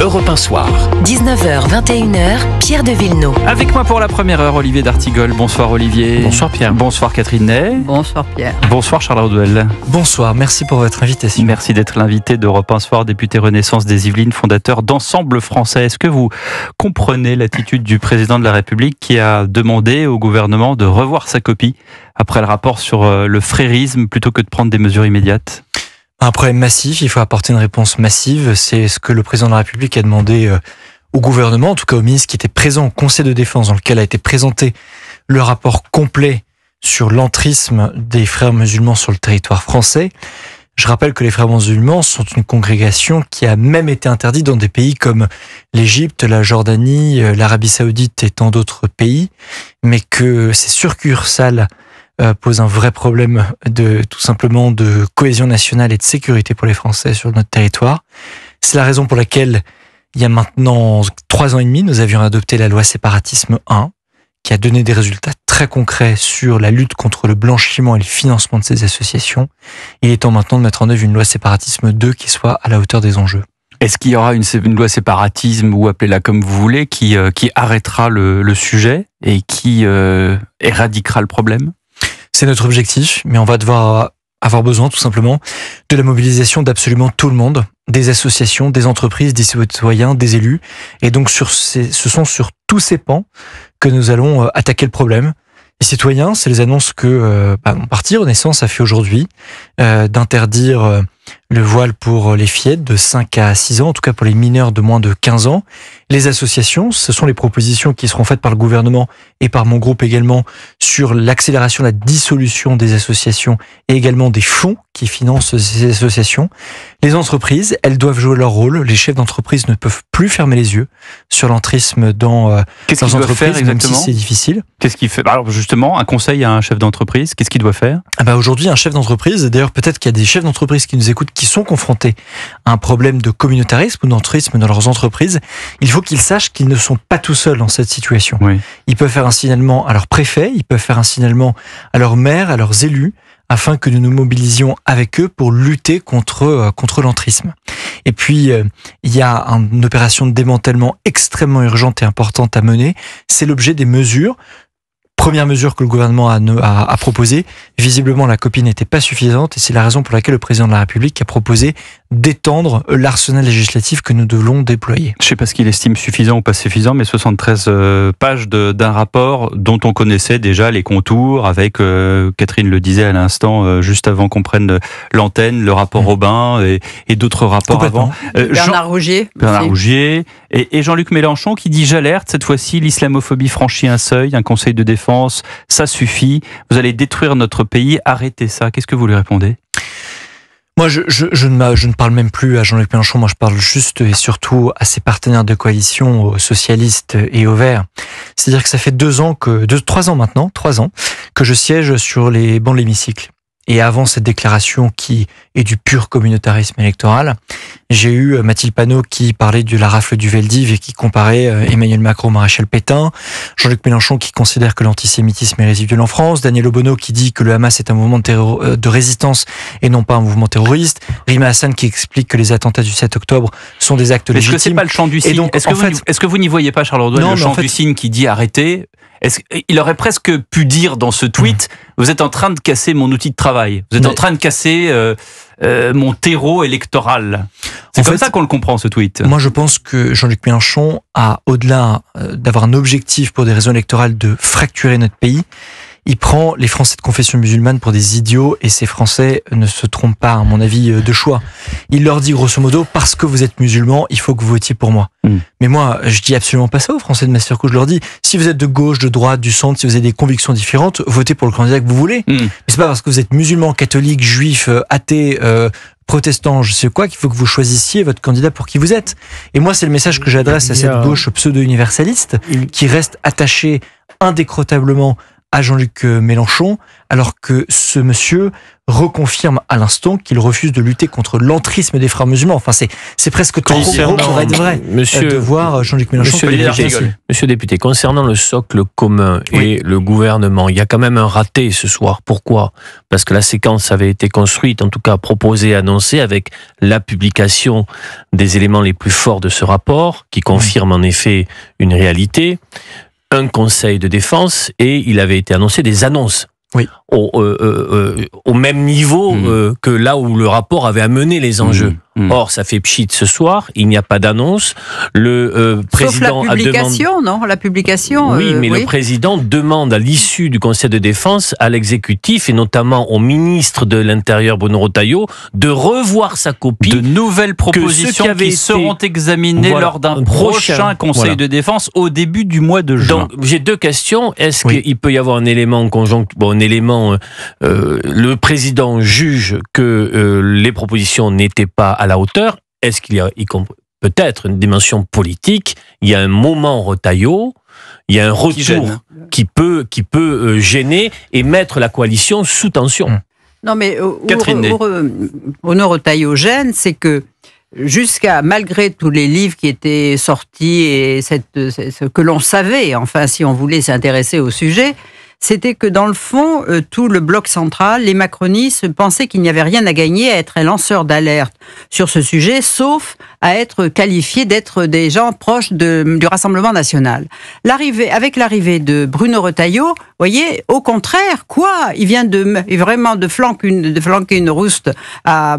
Europe 1 Soir. 19h, 21h, Pierre de Villeneuve. Avec moi pour la première heure, Olivier d'Artigol. Bonsoir Olivier. Bonsoir Pierre. Bonsoir Catherine Ney. Bonsoir Pierre. Bonsoir Charles Rodwell. Bonsoir, merci pour votre invitation. Merci d'être l'invité d'Europe 1 Soir, député Renaissance des Yvelines, fondateur d'Ensemble Français. Est-ce que vous comprenez l'attitude du président de la République qui a demandé au gouvernement de revoir sa copie après le rapport sur le frérisme plutôt que de prendre des mesures immédiates ? Un problème massif, il faut apporter une réponse massive. C'est ce que le président de la République a demandé au gouvernement, en tout cas au ministre qui était présent au Conseil de défense dans lequel a été présenté le rapport complet sur l'entrisme des frères musulmans sur le territoire français. Je rappelle que les frères musulmans sont une congrégation qui a même été interdite dans des pays comme l'Égypte, la Jordanie, l'Arabie Saoudite et tant d'autres pays, mais que ces succursales pose un vrai problème tout simplement de cohésion nationale et de sécurité pour les Français sur notre territoire. C'est la raison pour laquelle, il y a maintenant 3 ans et demi, nous avions adopté la loi Séparatisme 1, qui a donné des résultats très concrets sur la lutte contre le blanchiment et le financement de ces associations. Il est temps maintenant de mettre en œuvre une loi Séparatisme 2 qui soit à la hauteur des enjeux. Est-ce qu'il y aura une loi séparatisme, ou appelez-la comme vous voulez, qui arrêtera le sujet et qui éradiquera le problème ? C'est notre objectif, mais on va devoir avoir besoin tout simplement de la mobilisation d'absolument tout le monde, des associations, des entreprises, des citoyens, des élus. Et donc ce sont sur tous ces pans que nous allons attaquer le problème. Les citoyens, c'est les annonces que mon parti Renaissance a fait aujourd'hui, d'interdire le voile pour les fillettes de 5 à 6 ans, en tout cas pour les mineurs de moins de 15 ans. Les associations, ce sont les propositions qui seront faites par le gouvernement et par mon groupe également sur l'accélération, la dissolution des associations et également des fonds qui financent ces associations. Les entreprises, elles doivent jouer leur rôle. Les chefs d'entreprise ne peuvent plus fermer les yeux sur l'entrisme dans leurs entreprises, même si c'est difficile. Qu'est-ce qu'il fait ? Alors justement, un conseil à un chef d'entreprise, qu'est-ce qu'il doit faire ? Aujourd'hui, un chef d'entreprise, d'ailleurs peut-être qu'il y a des chefs d'entreprise qui nous écoutent, qui sont confrontés à un problème de communautarisme ou d'entrisme dans leurs entreprises, il faut qu'ils sachent qu'ils ne sont pas tout seuls dans cette situation. Oui. Ils peuvent faire un signalement à leur préfet, ils peuvent faire un signalement à leur maire, à leurs élus, afin que nous nous mobilisions avec eux pour lutter contre l'entrisme. Et puis, il y a une opération de démantèlement extrêmement urgente et importante à mener. C'est l'objet des mesures. Première mesure que le gouvernement a proposée, visiblement la copie n'était pas suffisante et c'est la raison pour laquelle le président de la République a proposé d'étendre l'arsenal législatif que nous devons déployer. Je ne sais pas ce qu'il estime suffisant ou pas suffisant, mais 73 pages d'un rapport dont on connaissait déjà les contours avec, Catherine le disait à l'instant, juste avant qu'on prenne l'antenne, le rapport Robin et d'autres rapports avant. Bernard Rougier et Jean-Luc Mélenchon qui dit « J'alerte, cette fois-ci l'islamophobie franchit un seuil, un conseil de défense, ça suffit, vous allez détruire notre pays, arrêtez ça ». Qu'est-ce que vous lui répondez ? Moi, je ne parle même plus à Jean-Luc Mélenchon, moi je parle juste et surtout à ses partenaires de coalition, aux socialistes et aux Verts. C'est-à-dire que ça fait 3 ans que je siège sur les bancs de l'hémicycle. Et avant cette déclaration qui est du pur communautarisme électoral, j'ai eu Mathilde Panot qui parlait de la rafle du Veldiv et qui comparait Emmanuel Macron au maréchal Pétain, Jean-Luc Mélenchon qui considère que l'antisémitisme est résiduel en France, Daniel Obono qui dit que le Hamas est un mouvement de résistance et non pas un mouvement terroriste, Rima Hassan qui explique que les attentats du 7 octobre sont des actes légitimes. Est-ce que c'est pas le chant du cygne ? Est-ce que vous n'y voyez pas, Charles Rodwell, le chant du cygne qui dit arrêtez ? Il aurait presque pu dire dans ce tweet, vous êtes en train de casser mon outil de travail, vous êtes en train de casser mon terreau électoral. C'est comme ça qu'on le comprend, ce tweet. Moi, je pense que Jean-Luc Mélenchon a, au-delà d'avoir un objectif pour des raisons électorales de fracturer notre pays, il prend les Français de confession musulmane pour des idiots et ces Français ne se trompent pas, à mon avis, de choix. Il leur dit grosso modo, parce que vous êtes musulmans, il faut que vous votiez pour moi. Mais moi, je dis absolument pas ça aux Français de ma circo. Je leur dis, si vous êtes de gauche, de droite, du centre, si vous avez des convictions différentes, votez pour le candidat que vous voulez. Mais c'est pas parce que vous êtes musulman, catholique, juif, athée, protestant, je sais quoi, qu'il faut que vous choisissiez votre candidat pour qui vous êtes. Et moi, c'est le message que j'adresse à cette gauche pseudo-universaliste qui reste attachée indécrotablement à Jean-Luc Mélenchon, alors que ce monsieur reconfirme à l'instant qu'il refuse de lutter contre l'entrisme des frères musulmans. Enfin, c'est presque trop gros pour être vrai de voir Jean-Luc Mélenchon. Monsieur le député, concernant le socle commun et le gouvernement, il y a quand même un raté ce soir. Pourquoi ? Parce que la séquence avait été construite, en tout cas proposée, annoncée, avec la publication des éléments les plus forts de ce rapport, qui confirme en effet une réalité, un conseil de défense, et il avait été annoncé des annonces. Oui. Au même niveau que là où le rapport avait amené les enjeux. Or, ça fait pchit ce soir, il n'y a pas d'annonce. Le président sauf la publication, non ? La publication. Oui, mais le président demande à l'issue du Conseil de défense à l'exécutif et notamment au ministre de l'Intérieur Bruno Retailleau de revoir sa copie. De nouvelles propositions qui seront examinées lors d'un prochain Conseil de défense au début du mois de juin. Donc, j'ai deux questions. Est-ce qu'il peut y avoir un élément conjoncturel, le président juge que les propositions n'étaient pas à la hauteur. Est-ce qu'il y a peut-être une dimension politique ? Il y a un moment Retailleau, il y a un retour qui peut gêner et mettre la coalition sous tension. Non, mais Bruno Retailleau gêne, c'est que malgré tous les livres qui étaient sortis et ce que l'on savait, enfin, si on voulait s'intéresser au sujet, c'était que dans le fond, tout le bloc central, les macronistes pensaient qu'il n'y avait rien à gagner à être un lanceur d'alerte sur ce sujet, sauf à être qualifiés d'être des gens proches du Rassemblement national. Avec l'arrivée de Bruno Retailleau, vous voyez, au contraire, il vient vraiment de flanquer une rouste à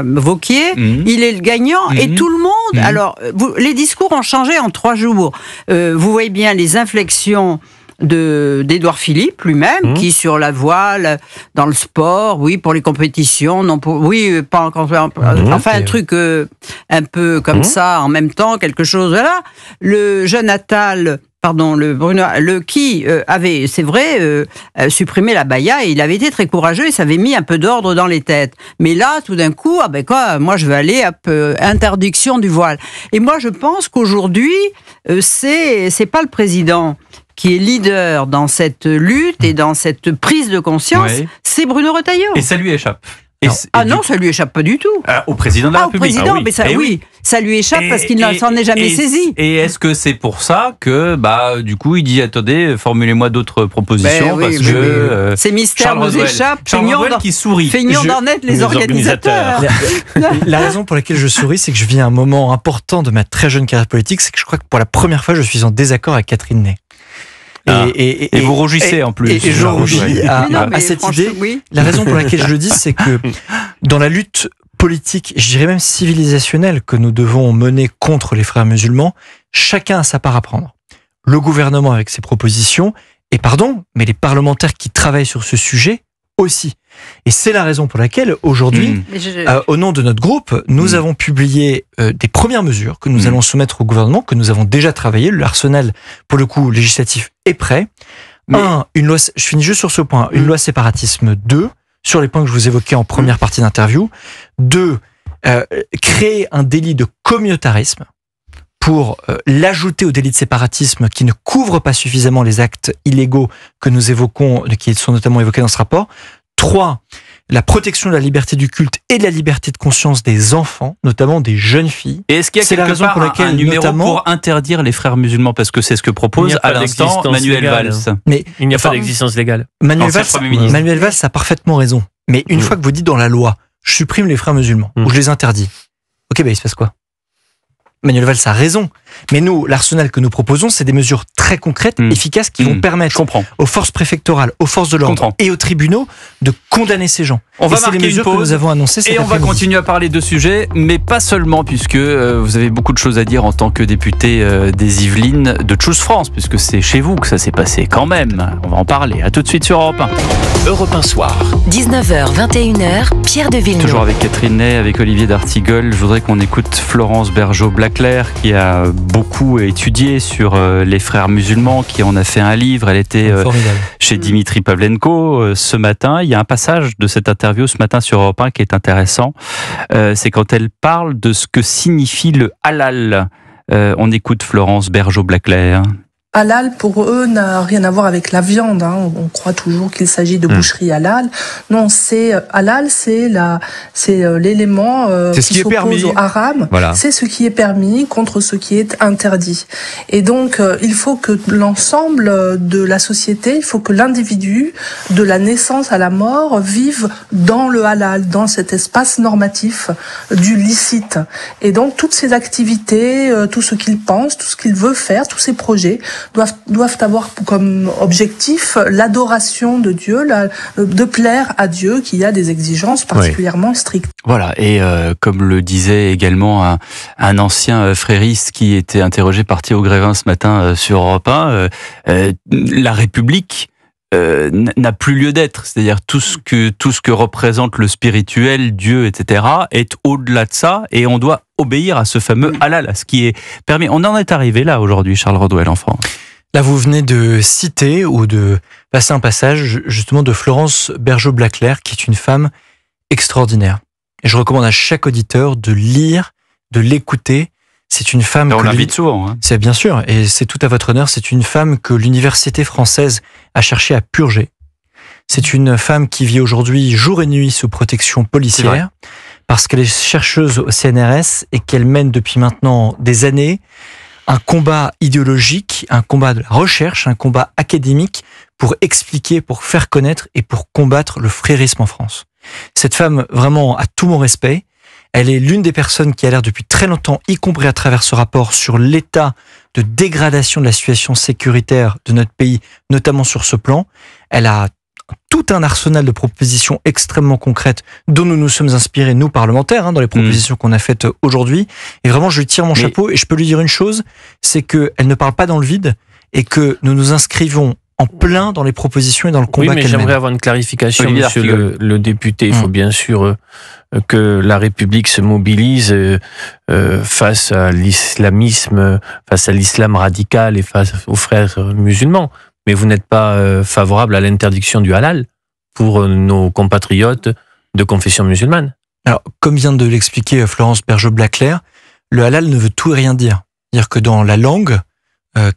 Vauquier, il est le gagnant, et tout le monde... Alors, les discours ont changé en 3 jours. Vous voyez bien les inflexions d'Édouard Philippe lui-même, qui sur la voile, dans le sport, oui, pour les compétitions, non pour, oui, pas encore, enfin un truc un peu comme ça, en même temps, quelque chose, voilà. Le jeune Attal, qui avait, c'est vrai, supprimé la baya, et il avait été très courageux, et ça avait mis un peu d'ordre dans les têtes. Mais là, tout d'un coup, moi je veux aller interdiction du voile. Et moi je pense qu'aujourd'hui, c'est pas le président qui est leader dans cette lutte et dans cette prise de conscience, c'est Bruno Retailleau. Et ça lui échappe. Non, ça lui échappe pas du tout. Au président de la République. Au président, mais ça lui échappe parce qu'il ne s'en est jamais saisi. Et est-ce que c'est pour ça que, du coup, il dit, attendez, formulez-moi d'autres propositions, parce que... ces mystères nous échappent. Qui sourit. Feignons d'en être les organisateurs. La raison pour laquelle je souris, c'est que je vis un moment important de ma très jeune carrière politique, c'est que je crois que pour la première fois, je suis en désaccord avec Catherine Ney. Et vous rougissez en plus. Et je rougis à cette idée. Oui. La raison pour laquelle je le dis, c'est que dans la lutte politique, je dirais même civilisationnelle, que nous devons mener contre les frères musulmans, chacun a sa part à prendre. Le gouvernement avec ses propositions, mais les parlementaires qui travaillent sur ce sujet aussi. Et c'est la raison pour laquelle, aujourd'hui, au nom de notre groupe, nous avons publié des premières mesures que nous allons soumettre au gouvernement, que nous avons déjà travaillé. L'arsenal, pour le coup, législatif est prêt. Une loi, je finis juste sur ce point, une loi séparatisme 2, sur les points que je vous évoquais en première partie d'interview. 2, créer un délit de communautarisme pour l'ajouter au délit de séparatisme qui ne couvre pas suffisamment les actes illégaux que nous évoquons, qui sont notamment évoqués dans ce rapport. 3, la protection de la liberté du culte et de la liberté de conscience des enfants, notamment des jeunes filles. Et est-ce qu'il y a quelque part un numéro pour interdire les frères musulmans, parce que c'est ce que propose à l'instant Manuel Valls. Mais il n'y a pas d'existence légale. Manuel Valls a parfaitement raison. Mais une fois que vous dites dans la loi, je supprime les frères musulmans, ou je les interdis, il se passe quoi ? Manuel Valls a raison. Mais nous, l'arsenal que nous proposons, c'est des mesures très concrètes, efficaces, qui vont permettre aux forces préfectorales, aux forces de l'ordre et aux tribunaux de condamner ces gens. On va marquer une pause, que nous avons annoncées et on va continuer à parler de sujets, mais pas seulement, puisque vous avez beaucoup de choses à dire en tant que député des Yvelines de Choose France, puisque c'est chez vous que ça s'est passé quand même. On va en parler. À tout de suite sur Europe 1. Europe 1 Soir. 19h, 21h, Pierre de Villeneuve. Toujours avec Catherine Ney, avec Olivier d'Artigol. Je voudrais qu'on écoute Florence Bergeau-Blaclair, qui a beaucoup étudié sur les frères musulmans, qui en a fait un livre. Elle était chez Dimitri Pavlenko ce matin. Il y a un passage de cette interview ce matin sur Europe 1 qui est intéressant. C'est quand elle parle de ce que signifie le halal. On écoute Florence Bergeau-Blaclair. halal, pour eux, n'a rien à voir avec la viande. On croit toujours qu'il s'agit de boucherie halal. Non, c'est halal, c'est l'élément qui s'oppose au haram. Voilà. C'est ce qui est permis contre ce qui est interdit. Et donc, il faut que l'ensemble de la société, il faut que l'individu, de la naissance à la mort, vive dans le halal, dans cet espace normatif du licite. Et donc, toutes ces activités, tout ce qu'il pense, tout ce qu'il veut faire, tous ces projets, doivent avoir comme objectif l'adoration de Dieu, de plaire à Dieu, qui a des exigences particulièrement strictes. Voilà, et comme le disait également un ancien frériste qui était interrogé par Thierry Grévin ce matin sur Europe 1, la République n'a plus lieu d'être. C'est-à-dire tout ce que représente le spirituel, Dieu, etc., est au-delà de ça, et on doit obéir à ce fameux halal, à ce qui est permis. On en est arrivé là aujourd'hui, Charles Rodwell, en France. Là, vous venez de citer ou de passer un passage justement de Florence Bergeaud-Blaclair, qui est une femme extraordinaire. Et je recommande à chaque auditeur de lire, de l'écouter. C'est une femme... On l'invite souvent. C'est bien sûr, et c'est tout à votre honneur. C'est une femme que l'université française a cherché à purger. C'est une femme qui vit aujourd'hui jour et nuit sous protection policière, parce qu'elle est chercheuse au CNRS et qu'elle mène depuis maintenant des années un combat idéologique, un combat de la recherche, un combat académique pour expliquer, pour faire connaître et pour combattre le frérisme en France. Cette femme, vraiment, a tout mon respect. Elle est l'une des personnes qui a l'air depuis très longtemps, y compris à travers ce rapport, sur l'état de dégradation de la situation sécuritaire de notre pays, notamment sur ce plan. Elle a tout un arsenal de propositions extrêmement concrètes dont nous nous sommes inspirés, nous parlementaires, dans les propositions qu'on a faites aujourd'hui. Et vraiment, je lui tire mon chapeau et je peux lui dire une chose, c'est qu'elle ne parle pas dans le vide et que nous nous inscrivons en plein dans les propositions et dans le combat qu'elle mène. Oui, mais j'aimerais avoir une clarification, monsieur le député. Il faut bien sûr que la République se mobilise face à l'islamisme, face à l'islam radical et face aux frères musulmans. Mais vous n'êtes pas favorable à l'interdiction du halal pour nos compatriotes de confession musulmane. Alors, comme vient de l'expliquer Florence Bergeaud-Blaclair, le halal ne veut tout et rien dire. C'est-à-dire que dans la langue, ça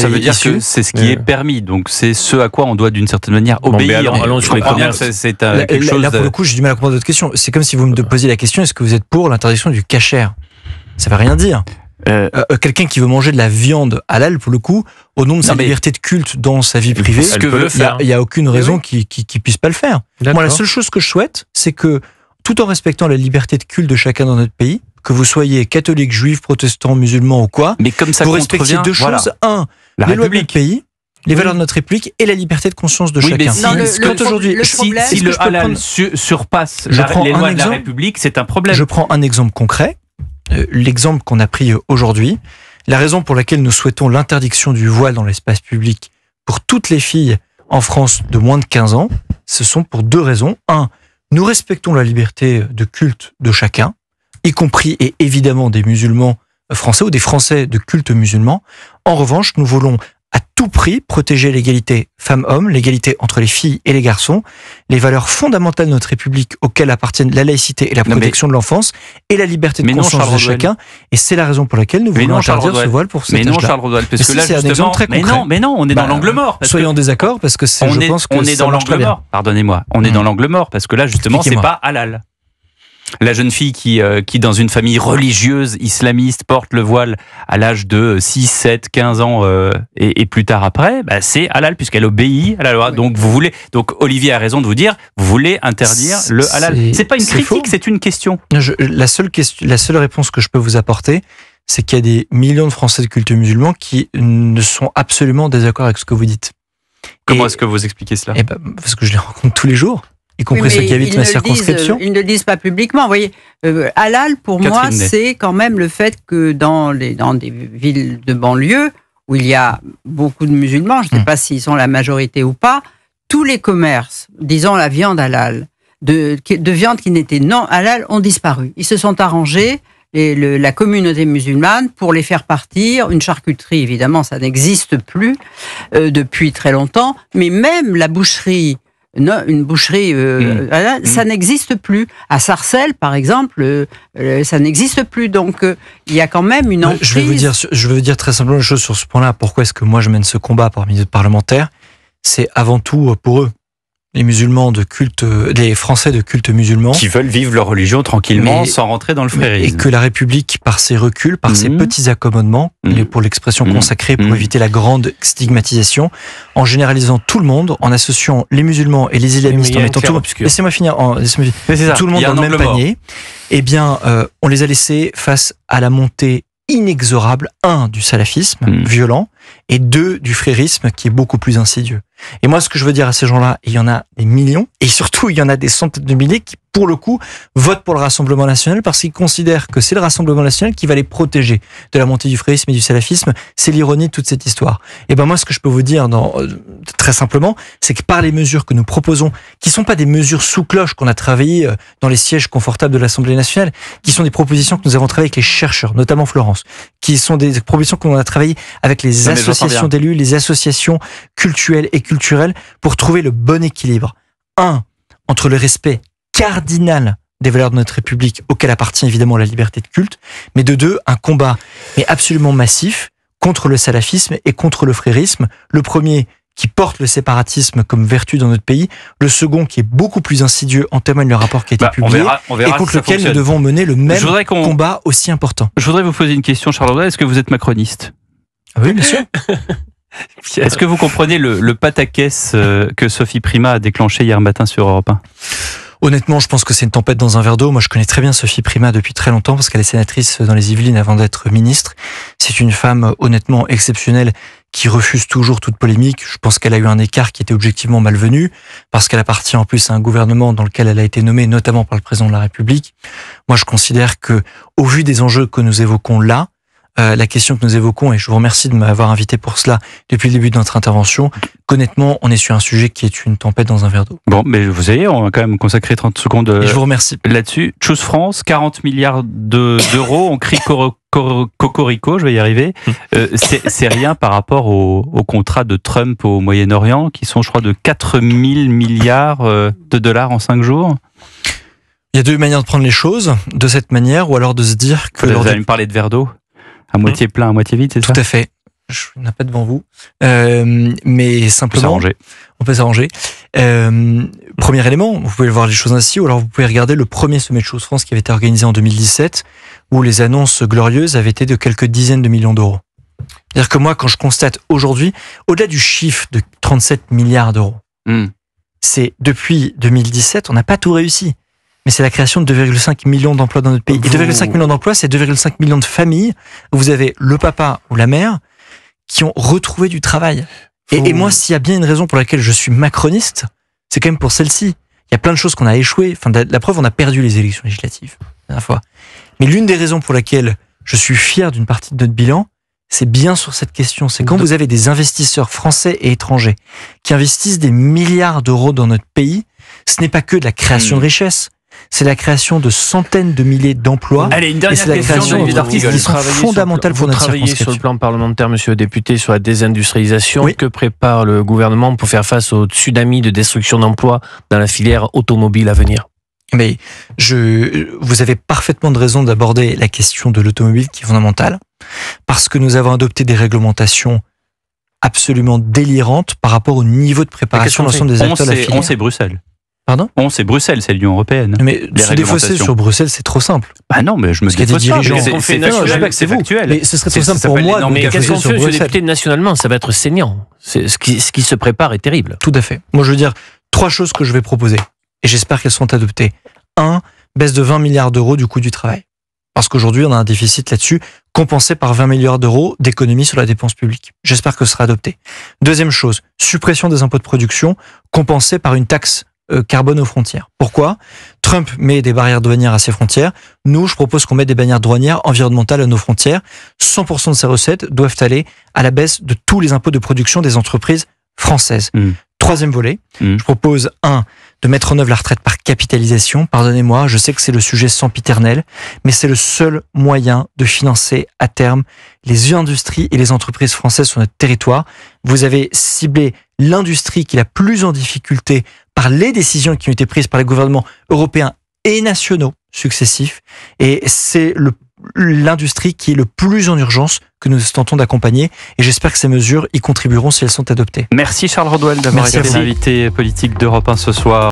veut dire que c'est ce qui est permis, donc c'est ce à quoi on doit d'une certaine manière obéir. Allons sur les premières. Quelque chose. Là, pour le coup, j'ai du mal à comprendre votre question. C'est comme si vous me posiez la question, est-ce que vous êtes pour l'interdiction du kasher? Ça veut rien dire. Quelqu'un qui veut manger de la viande halal, pour le coup, au nom de sa liberté de culte dans sa vie privée, il n'y a aucune raison qu'il puisse pas le faire. Moi, la seule chose que je souhaite, c'est que, tout en respectant la liberté de culte de chacun dans notre pays, que vous soyez catholique, juif, protestant, musulman ou quoi, mais comme ça vous respectiez deux choses. Un, les lois de notre pays, les valeurs de notre République et la liberté de conscience de chacun. Mais si le halal surpasse les lois de la République, c'est un problème. Je prends un exemple concret. L'exemple qu'on a pris aujourd'hui, la raison pour laquelle nous souhaitons l'interdiction du voile dans l'espace public pour toutes les filles en France de moins de 15 ans, ce sont pour deux raisons. Un, nous respectons la liberté de culte de chacun, y compris et évidemment des musulmans français ou des Français de culte musulman. En revanche, nous voulons à tout prix protéger l'égalité femmes-hommes, l'égalité entre les filles et les garçons, les valeurs fondamentales de notre République auxquelles appartiennent la laïcité et la protection de l'enfance et la liberté de conscience de chacun. Et c'est la raison pour laquelle nous voulons interdire ce voile pour cet âge-là. Mais non, Charles Rodwell, parce que là, c'est un exemple très concret. Mais non, on est dans l'angle mort. Soyons en désaccord, parce que je pense que on est dans l'angle mort. Pardonnez-moi, on est dans l'angle mort, parce que là, justement, c'est pas halal. La jeune fille qui, dans une famille religieuse islamiste, porte le voile à l'âge de 6, 7, 15 ans et plus tard après, c'est halal puisqu'elle obéit à la loi. Oui. Donc Olivier a raison de vous dire, vous voulez interdire le halal. C'est pas une critique, c'est une question. La seule réponse que je peux vous apporter, c'est qu'il y a des millions de Français de culte musulman qui ne sont absolument en désaccord avec ce que vous dites. Comment est-ce que vous expliquez cela ? Parce que je les rencontre tous les jours. Y compris ceux qui habitent ma circonscription. Ils ne le disent pas publiquement. Vous voyez, halal, pour moi, c'est quand même le fait que dans des villes de banlieue, où il y a beaucoup de musulmans, je ne sais pas s'ils sont la majorité ou pas, tous les commerces, disons la viande halal, de viande qui n'était non halal, ont disparu. Ils se sont arrangés, la communauté musulmane, pour les faire partir. Une charcuterie, évidemment, ça n'existe plus depuis très longtemps, mais même la boucherie une boucherie ça n'existe plus. À Sarcelles, par exemple, ça n'existe plus. Donc, il y a quand même une emprise. Je veux dire très simplement une chose sur ce point-là. Pourquoi est-ce que moi je mène ce combat parmi les parlementaires ? C'est avant tout pour eux. Les musulmans de culte, les Français de culte musulman. Qui veulent vivre leur religion tranquillement, sans rentrer dans le frérisme. Et que la République, par ses reculs, par ses petits accommodements, pour l'expression consacrée, pour éviter la grande stigmatisation, en généralisant tout le monde, en associant les musulmans et les islamistes, en mettant tout le monde, laissez-moi finir, tout le monde dans le même panier, eh bien, on les a laissés face à la montée inexorable, 1, du salafisme violent, et 2, du frérisme qui est beaucoup plus insidieux. Et moi, ce que je veux dire à ces gens-là, il y en a des millions, et surtout, il y en a des centaines de milliers qui, pour le coup, votent pour le Rassemblement National parce qu'ils considèrent que c'est le Rassemblement National qui va les protéger de la montée du frérisme et du salafisme. C'est l'ironie de toute cette histoire. Et ben moi, ce que je peux vous dire très simplement, c'est que par les mesures que nous proposons, qui sont pas des mesures sous cloche qu'on a travaillées dans les sièges confortables de l'Assemblée nationale, qui sont des propositions que nous avons travaillées avec les chercheurs, notamment Florence, qui sont des propositions qu'on a travaillées avec les associations d'élus, les associations cultuelles et culturelles, pour trouver le bon équilibre. 1, entre le respect cardinal des valeurs de notre République, auquel appartient évidemment la liberté de culte, mais de 2, un combat absolument massif contre le salafisme et contre le frérisme. Le premier qui porte le séparatisme comme vertu dans notre pays, le second qui est beaucoup plus insidieux, en témoigne le rapport qui a été publié, on verra et contre lequel nous devons mener le même combat aussi important. Je voudrais vous poser une question, Charles Baudouin. Est-ce que vous êtes macroniste ? Oui, bien sûr. Est-ce que vous comprenez le pataquès que Sophie Primas a déclenché hier matin sur Europe 1 ? Honnêtement, je pense que c'est une tempête dans un verre d'eau. Moi, je connais très bien Sophie Primas depuis très longtemps parce qu'elle est sénatrice dans les Yvelines avant d'être ministre. C'est une femme honnêtement exceptionnelle qui refuse toujours toute polémique. Je pense qu'elle a eu un écart qui était objectivement malvenu parce qu'elle appartient en plus à un gouvernement dans lequel elle a été nommée notamment par le président de la République. Moi, je considère que, au vu des enjeux que nous évoquons là, la question que nous évoquons, et je vous remercie de m'avoir invité pour cela depuis le début de notre intervention, qu'honnêtement, on est sur un sujet qui est une tempête dans un verre d'eau. Bon, mais vous savez, on va quand même consacrer 30 secondes et je vous remercie là-dessus. Choose France, 40 milliards d'euros, on crie cocorico, je vais y arriver. C'est rien par rapport au contrat de Trump au Moyen-Orient, qui sont, je crois, de 4 000 milliards de dollars en 5 jours. Il y a 2 manières de prendre les choses, de cette manière, ou alors de se dire que... Vous allez me parler de verre d'eau à moitié plein, à moitié vide, c'est ça ? Tout à fait. Je n'ai pas devant vous. Mais simplement... On peut s'arranger. Premier élément, vous pouvez voir les choses ainsi, ou alors vous pouvez regarder le premier sommet de Choose France qui avait été organisé en 2017, où les annonces glorieuses avaient été de quelques dizaines de millions d'euros. C'est-à-dire que moi, quand je constate aujourd'hui, au-delà du chiffre de 37 milliards d'euros, c'est depuis 2017, on n'a pas tout réussi. Mais c'est la création de 2,5 millions d'emplois dans notre pays. Et 2,5 millions d'emplois, c'est 2,5 millions de familles où vous avez le papa ou la mère qui ont retrouvé du travail. Et moi, s'il y a bien une raison pour laquelle je suis macroniste, c'est quand même pour celle-ci. Il y a plein de choses qu'on a échoué. Enfin, la preuve, on a perdu les élections législatives la dernière fois. Mais l'une des raisons pour laquelle je suis fier d'une partie de notre bilan, c'est bien sur cette question. C'est quand vous avez des investisseurs français et étrangers qui investissent des milliards d'euros dans notre pays, ce n'est pas que de la création de richesses. C'est la création de centaines de milliers d'emplois. Allez, une dernière et c'est la création d'artistes qui sont fondamentales pour notre circonscription. Vous travaillez sur le plan parlementaire, monsieur le député, sur la désindustrialisation. Oui. Que prépare le gouvernement pour faire face au tsunami de destruction d'emplois dans la filière automobile à venir ? Mais vous avez parfaitement de raison d'aborder la question de l'automobile qui est fondamentale, parce que nous avons adopté des réglementations absolument délirantes par rapport au niveau de préparation de l'ensemble des acteurs de la filière. On sait Bruxelles. Pardon ? C'est Bruxelles, c'est l'Union européenne. Mais se défausser sur Bruxelles, c'est trop simple. Ah non, mais je me défausse pas. C'est factuel. Mais ce serait trop simple pour moi. Mais qu'est-ce qu'on fait, monsieur le député, nationalement ? Ça va être saignant. Ce qui se prépare est terrible. Tout à fait. Moi, je veux dire 3 choses que je vais proposer. Et j'espère qu'elles seront adoptées. 1, baisse de 20 milliards d'euros du coût du travail. Parce qu'aujourd'hui, on a un déficit là-dessus, compensé par 20 milliards d'euros d'économies sur la dépense publique. J'espère que ce sera adopté. Deuxième chose, suppression des impôts de production, compensée par une taxe carbone aux frontières. Pourquoi ? Trump met des barrières douanières à ses frontières. Nous, je propose qu'on mette des barrières douanières environnementales à nos frontières. 100% de ces recettes doivent aller à la baisse de tous les impôts de production des entreprises françaises. Troisième volet, je propose de mettre en œuvre la retraite par capitalisation. Pardonnez-moi, je sais que c'est le sujet sempiternel, mais c'est le seul moyen de financer à terme les industries et les entreprises françaises sur notre territoire. Vous avez ciblé l'industrie qui est la plus en difficulté par les décisions qui ont été prises par les gouvernements européens et nationaux successifs. Et c'est l'industrie qui est le plus en urgence que nous tentons d'accompagner. Et j'espère que ces mesures y contribueront si elles sont adoptées. Merci Charles Rodwell d'avoir été l'invité politique d'Europe 1 ce soir.